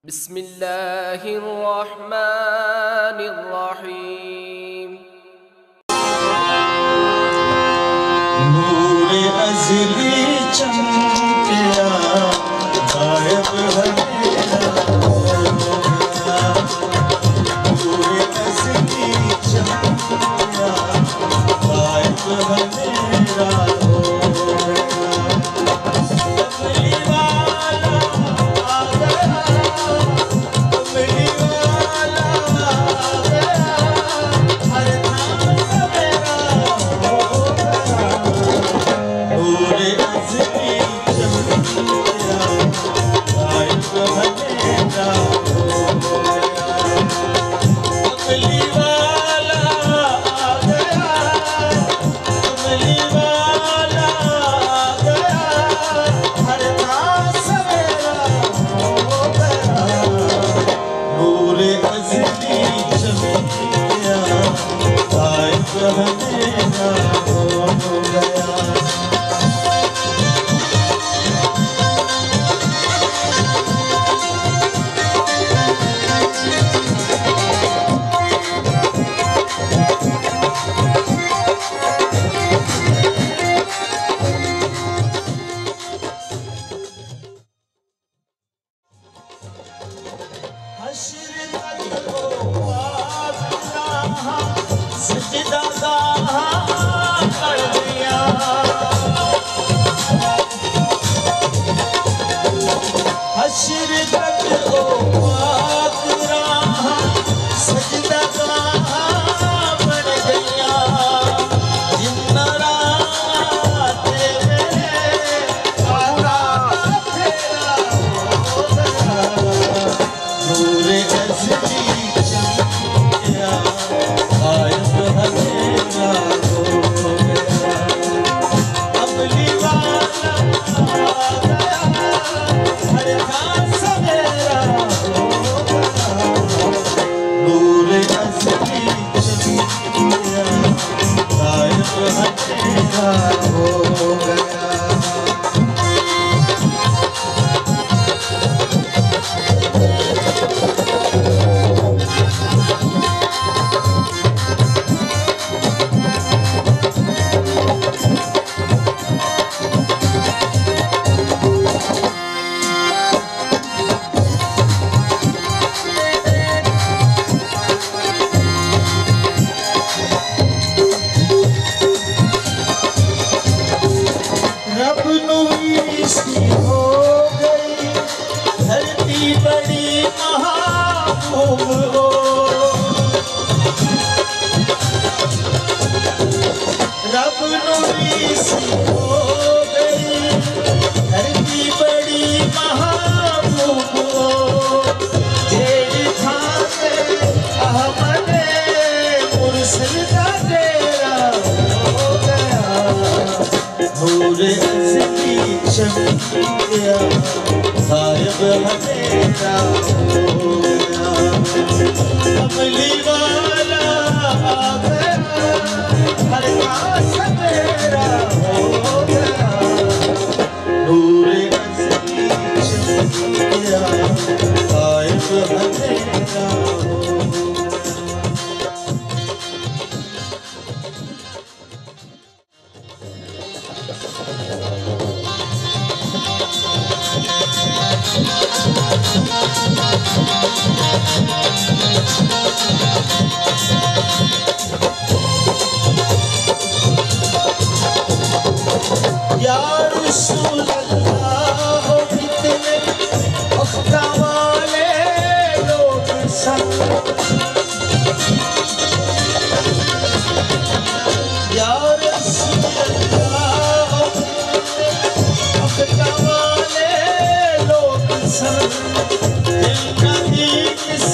बिस्मिल्लाहिर्रहमानिर्रहीम। नूरे अज़ली चमकिया गायब है मेरा नूरे अज़ली चमकिया गायब है मेरा कमली वाला आ गया कमली वाला आ गया हर नाम मेरा हो गया नूरे अज़ली चमकिया गायब है मेरा हो गया कमली वाला आ गया कमली वाला आ गया हर नास मेरा हो गया नूरे अज़ली चमकिया गायब है मेरा हो गया। हश्र तक हो पाक सजदा कर दिया हश्र तक हो पाक सजदा कर दिया जिन्ना रात मेरे आका फेरा हो गया नूरे अज़ली चमकिया गायब है मेरा हो गया कमली वाला आ गया हर खास मेरा हो गया नूरे अज़ली चमकिया गायब है मेरा हो गया। रब नूरी सी हो गई धरती बड़ी महबूब हो रब नूरी सी हो गई धरती बड़ी महबूब हो जेड़ी खाते अहमद मुरसल का डेरा हो गया नूरे अज़ली चमकिया गायब है मेरा हो गया कमली वाला आ गया हर खास मेरा हो गया नूरे अज़ली चमकिया गायब है मेरा हो गया। या रसूल अल्लाह हो कितने अख्ता वाले लोग संग या रसूल अल्लाह हो कितने अख्ता वाले लोग संग दिल नहीं किस